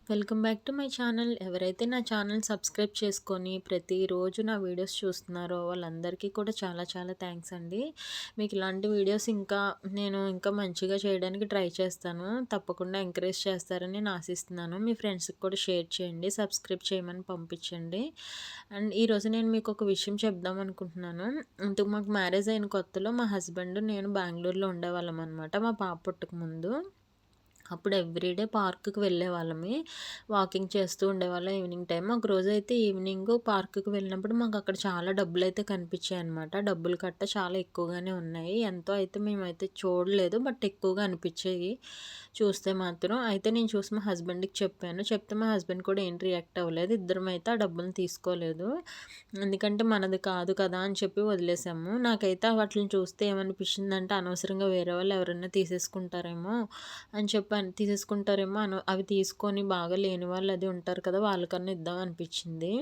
Welcome back to my channel. ఎవరైతే నా channel subscribe చేసుకొని ప్రతిరోజు నా వీడియోస్ చూస్తున్నారో వాళ్ళందరికీ కూడా చాలా చాలా థ్యాంక్స్ అండి. మీకు ఇలాంటి వీడియోస్ నేను ఇంకా మంచిగా చేయడానికి ట్రై చేస్తాను. తప్పకుండా ఎంకరేజ్ చేస్తారని నేను ఆశిస్తున్నాను. మీ ఫ్రెండ్స్కి కూడా షేర్ చేయండి, సబ్స్క్రైబ్ చేయమని పంపించండి. అండ్ ఈరోజు నేను మీకు ఒక విషయం చెప్దాం అనుకుంటున్నాను. ఇంతకు మాకు మ్యారేజ్ అయిన కొత్తలో మా హస్బెండ్ నేను బెంగళూరులో ఉండేవాళ్ళం అనమాట, మా పాప పుట్టక ముందు. అప్పుడు ఎవ్రీడే పార్క్‌కి వెళ్ళేవాళ్ళమి. వాకింగ్ చేస్తూ ఉండేవాళ్ళం ఈవినింగ్ టైమ్. ఒకరోజైతే ఈవినింగ్ పార్క్‌కి వెళ్ళినప్పుడు మాకక్కడ చాలా డబ్బులైతే కనిపించాయన్నమాట. డబ్బులు కట్ట చాలా ఎక్కువగానే ఉన్నాయి. ఎంతో అయితే మేమైతే చూడలేదు. బట్ ఎక్కువగా అనిపించాయి చూస్తే మాత్రం. అయితే నేను చూసి మా హస్బెండ్‌కి చెప్పాను. చెప్తే మా హస్బెండ్ కూడా ఏం రియాక్ట్ అవ్వలేదు. ఇద్దరమైతే ఆ డబ్బులు తీసుకోలేదు. ఎందుకంటే మనది కాదు కదా అని చెప్పి వదిలేసాము. నాకైతే వాటిలిని చూస్తే ఏమనిపించిందంటే అనవసరంగా వేరే వాళ్ళు ఎవరైనా తీసేసుకుంటారేమో అని చెప్పి తీసేసుకుంటారేమో అవి తీసుకొని బాగా లేని వాళ్ళు అది ఉంటారు కదా, వాళ్ళకన్నా ఇద్దాం అనిపించింది.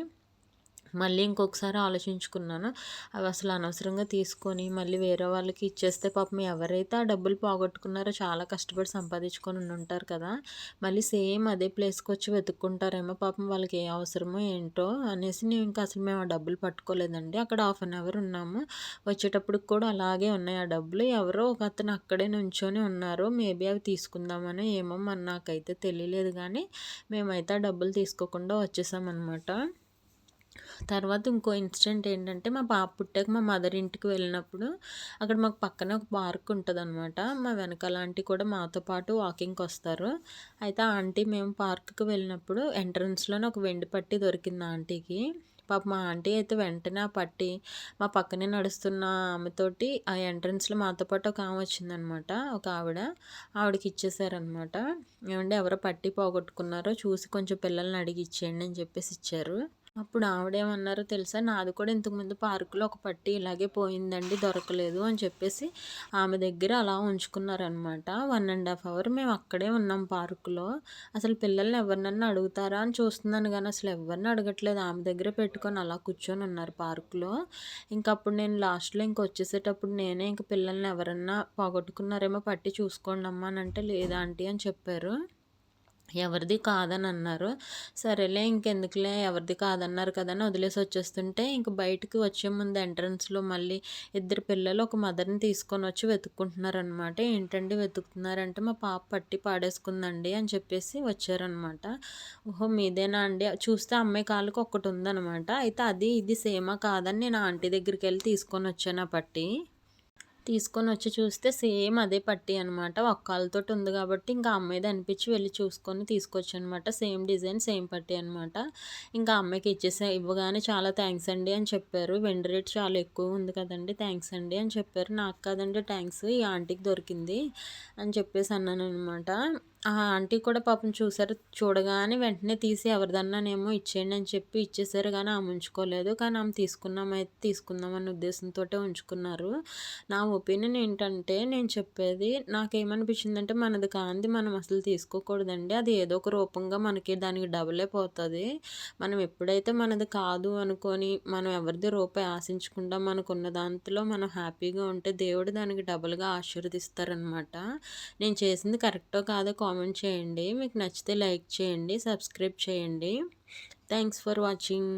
మళ్ళీ ఇంకొకసారి ఆలోచించుకున్నాను. అవి అసలు అనవసరంగా తీసుకొని మళ్ళీ వేరే వాళ్ళకి ఇచ్చేస్తే పాపం ఎవరైతే ఆ డబ్బులు పోగొట్టుకున్నారో చాలా కష్టపడి సంపాదించుకొని ఉండుంటారు కదా, మళ్ళీ సేమ్ అదే ప్లేస్‌కి వచ్చి వెతుక్కుంటారేమో, పాపం వాళ్ళకి ఏ అవసరమో ఏంటో అనేసి మేము ఆ డబ్బులు పట్టుకోలేదండి. అక్కడ హాఫ్ అన్ అవర్ ఉన్నాము. వచ్చేటప్పటికి కూడా అలాగే ఉన్నాయి ఆ డబ్బులు. ఎవరో ఒకతను అక్కడే నుంచొని ఉన్నారు. మేబీ అవి తీసుకుందామనో ఏమో మరి నాకైతే తెలియలేదు గానీ, మేమైతే ఆ డబ్బులు తీసుకోకుండా వచ్చేసామనమాట. తర్వాత ఇంకో ఇన్సిడెంట్ ఏంటంటే, మా పాప పుట్టాక మా మదర్ ఇంటికి వెళ్ళినప్పుడు అక్కడ మాకు పక్కనే ఒక పార్క్ ఉంటదనమాట. మా వెనకాల ఆంటీ కూడా మాతో పాటు వాకింగ్‌కొస్తారు. అయితే ఆ ఆంటీ మేము పార్క్‌కి వెళ్ళినప్పుడు ఎంట్రన్స్‌లోనే ఒక వెండి పట్టీ దొరికింది ఆంటీకి. పాపం మా ఆంటీ అయితే వెంటనే ఆ పట్టీ మా పక్కనే నడుస్తున్న ఆమెతోటి ఆ ఎంట్రన్స్‌లో మాతో పాటు ఒక ఆమె వచ్చిందనమాట, ఒక ఆవిడ. ఆవిడకి ఇచ్చేసారనమాట. ఏవండీ ఎవరో పట్టీ పోగొట్టుకున్నారో చూసి కొంచెం పిల్లల్ని అడిగి ఇచ్చేయండి అని చెప్పేసి ఇచ్చారు. అప్పుడు ఆవిడేమన్నారో తెలుసా? నాది కూడా ఇంతకుముందు పార్కులో ఒక పట్టీ ఇలాగే పోయిందండి, దొరకలేదు అని చెప్పేసి ఆమె దగ్గర అలా ఉంచుకున్నారనమాట. 1½ అవర్ మేము అక్కడే ఉన్నాం పార్కులో. అసలు పిల్లల్ని ఎవరినన్నా అడుగుతారా అని చూస్తున్నాను గానీ అసలు ఎవరిని అడగట్లేదు. ఆమె దగ్గరే పెట్టుకొని అలా కూర్చొని ఉన్నారు పార్కులో. ఇంకప్పుడు నేను లాస్ట్‌లో వచ్చేసేటప్పుడు నేనే పిల్లల్ని ఎవరన్నా పోగొట్టుకున్నారేమో పట్టీ చూసుకోండమ్మా అనంటే, లేదా ఆంటీ అని చెప్పారు. ఎవరిది కాదని అన్నారు. సరేలే ఇంకెందుకులే ఎవరిది కాదన్నారు కదా అని వదిలేసి వచ్చేస్తుంటే, ఇంక బయటికి వచ్చే ముందు ఎంట్రన్స్‌లో మళ్ళీ ఇద్దరు పిల్లలు ఒక మదర్‌ని తీసుకొనొచ్చి వెతుక్కుంటున్నారనమాట. ఏంటండి వెతుకుతున్నారంటే, మా పాప పట్టి పాడేసుకుందండి అని చెప్పేసి వచ్చారనమాట. ఓహో! మీదేనా అండి? చూస్తే అమ్మాయి కాలుకి ఒక్కటుందనమాట. అయితే అది ఇది సేమా కాదని నేను ఆంటీ దగ్గరికెళ్ళి తీసుకొనొచ్చాను ఆ పట్టీ. తీసుకొనొచ్చి చూస్తే సేమ్ అదే పట్టీ అనమాట. ఒక కాలుతోటి ఉంది కాబట్టి ఇంకా ఆ అమ్మాయిది అనిపించి వెళ్లి చూసుకొని తీసుకొచ్చానమాట. సేమ్ డిజైన్, సేమ్ పట్టీ అనమాట. ఇంకా ఆ అమ్మాయికి ఇచ్చేసా. ఇవ్వగానే చాలా థ్యాంక్స్ అండి అని చెప్పారు. వెండి రేట్ చాలా ఎక్కువ ఉంది కదండీ! థ్యాంక్స్ అండి అని చెప్పారు. నాకు కాదండి థ్యాంక్స్, ఈ ఆంటీకి దొరికింది అని చెప్పేసి అన్నాననమాట. ఆ ఆంటీ కూడా పాపం చూసారు. చూడగానే వెంటనే తీసి ఎవరిదన్నానేమో ఇచ్చేయండి అని చెప్పి ఇచ్చేసారు గానీ ఆమె ఉంచుకోలేదు. కానీ ఆమె తీసుకుందాం అన్న ఉద్దేశంతోటే ఉంచుకున్నారు. నా ఒపీనియన్ ఏంటంటే, నేను చెప్పేది నాకేమనిపించిందంటే, మనది కానిది మనం అసలు తీసుకోకూడదండి. అది ఏదో ఒక రూపంగా మనకి దానికి డబులే పోతది. మనం ఎప్పుడైతే మనది కాదు అనుకోని, మనం ఎవరిది రూపాయి ఆశించకుండా మనకున్న దాంట్లో మనం హ్యాపీగా ఉంటే దేవుడు దానికి డబుల్‌గా ఆశీర్వదిస్తారనమాట. నేను చేసింది కరెక్టో కాదో కామెంట్ చేయండి. మీకు నచ్చితే లైక్ చేయండి, సబ్స్క్రైబ్ చేయండి. Thanks for watching.